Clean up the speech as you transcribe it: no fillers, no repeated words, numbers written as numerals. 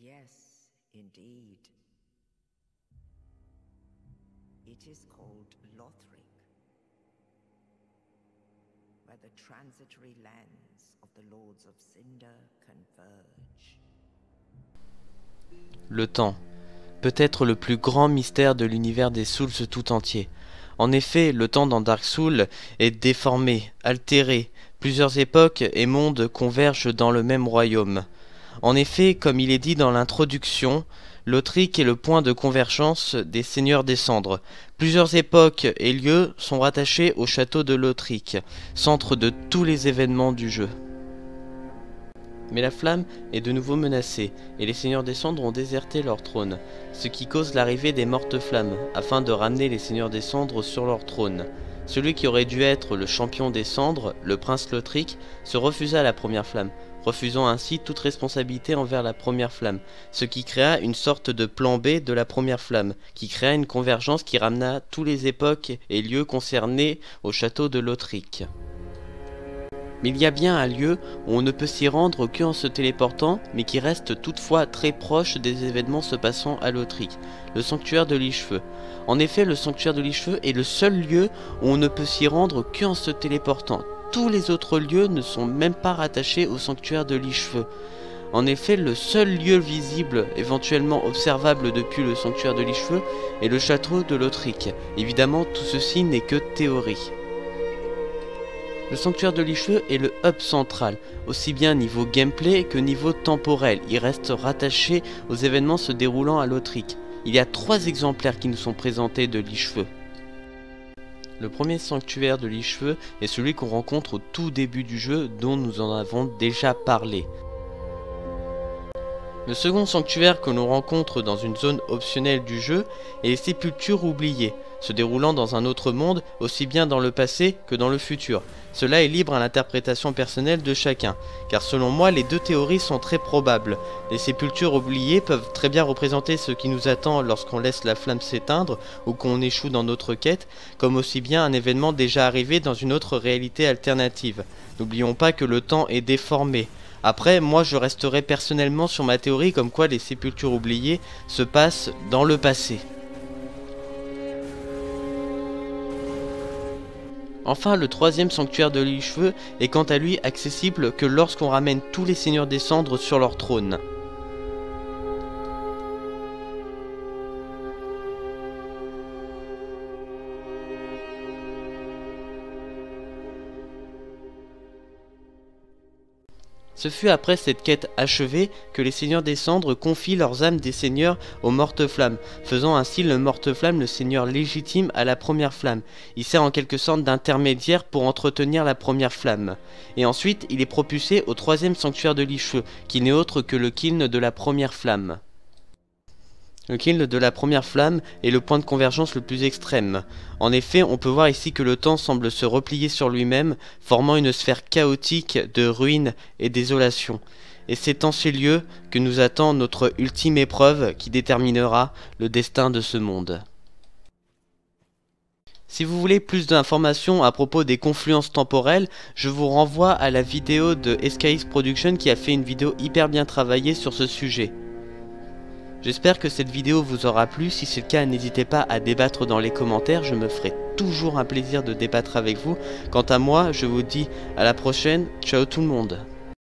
Yes, indeed. It is called Lothric, where the transitory lands of the Lords of Cinder converge. Le temps, peut-être le plus grand mystère de l'univers des Souls tout entier. En effet, le temps dans Dark Souls est déformé, altéré. Plusieurs époques et mondes convergent dans le même royaume. En effet, comme il est dit dans l'introduction, Lothric est le point de convergence des Seigneurs des Cendres. Plusieurs époques et lieux sont rattachés au château de Lothric, centre de tous les événements du jeu. Mais la flamme est de nouveau menacée, et les Seigneurs des Cendres ont déserté leur trône, ce qui cause l'arrivée des Mortes Flammes, afin de ramener les Seigneurs des Cendres sur leur trône. Celui qui aurait dû être le champion des Cendres, le prince Lothric, se refusa à la première flamme, refusant ainsi toute responsabilité envers la première flamme, ce qui créa une sorte de plan B de la première flamme, qui créa une convergence qui ramena tous les époques et lieux concernés au château de Lothric. Mais il y a bien un lieu où on ne peut s'y rendre qu'en se téléportant, mais qui reste toutefois très proche des événements se passant à Lothric, le sanctuaire de Lich-Feu. En effet, le sanctuaire de Lich-Feu est le seul lieu où on ne peut s'y rendre qu'en se téléportant. Tous les autres lieux ne sont même pas rattachés au sanctuaire de Lich-Feu. En effet, le seul lieu visible, éventuellement observable depuis le sanctuaire de Lich-Feu, est le château de Lothric. Évidemment, tout ceci n'est que théorie. Le sanctuaire de Lich-Feu est le hub central, aussi bien niveau gameplay que niveau temporel. Il reste rattaché aux événements se déroulant à Lothric. Il y a 3 exemplaires qui nous sont présentés de Lich-Feu. Le premier sanctuaire de Lich-Feu est celui qu'on rencontre au tout début du jeu, dont nous en avons déjà parlé. Le second sanctuaire que l'on rencontre dans une zone optionnelle du jeu est les Sépultures oubliées, se déroulant dans un autre monde, aussi bien dans le passé que dans le futur. Cela est libre à l'interprétation personnelle de chacun, car selon moi les 2 théories sont très probables. Les Sépultures oubliées peuvent très bien représenter ce qui nous attend lorsqu'on laisse la flamme s'éteindre ou qu'on échoue dans notre quête, comme aussi bien un événement déjà arrivé dans une autre réalité alternative. N'oublions pas que le temps est déformé. Après, moi je resterai personnellement sur ma théorie comme quoi les Sépultures oubliées se passent dans le passé. Enfin, le troisième sanctuaire de Lich-Feu est quant à lui accessible que lorsqu'on ramène tous les Seigneurs des Cendres sur leur trône. Ce fut après cette quête achevée que les Seigneurs des Cendres confient leurs âmes des Seigneurs aux Mortes Flammes, faisant ainsi le Morte Flamme le Seigneur légitime à la première flamme. Il sert en quelque sorte d'intermédiaire pour entretenir la première flamme. Et ensuite, il est propulsé au troisième sanctuaire de Lich-Feu, qui n'est autre que le kiln de la première flamme. Le kiln de la première flamme est le point de convergence le plus extrême. En effet, on peut voir ici que le temps semble se replier sur lui-même, formant une sphère chaotique de ruines et désolation. Et c'est en ces lieux que nous attend notre ultime épreuve qui déterminera le destin de ce monde. Si vous voulez plus d'informations à propos des confluences temporelles, je vous renvoie à la vidéo de SKX Production qui a fait une vidéo hyper bien travaillée sur ce sujet. J'espère que cette vidéo vous aura plu. Si c'est le cas, n'hésitez pas à débattre dans les commentaires, je me ferai toujours un plaisir de débattre avec vous. Quant à moi, je vous dis à la prochaine, ciao tout le monde.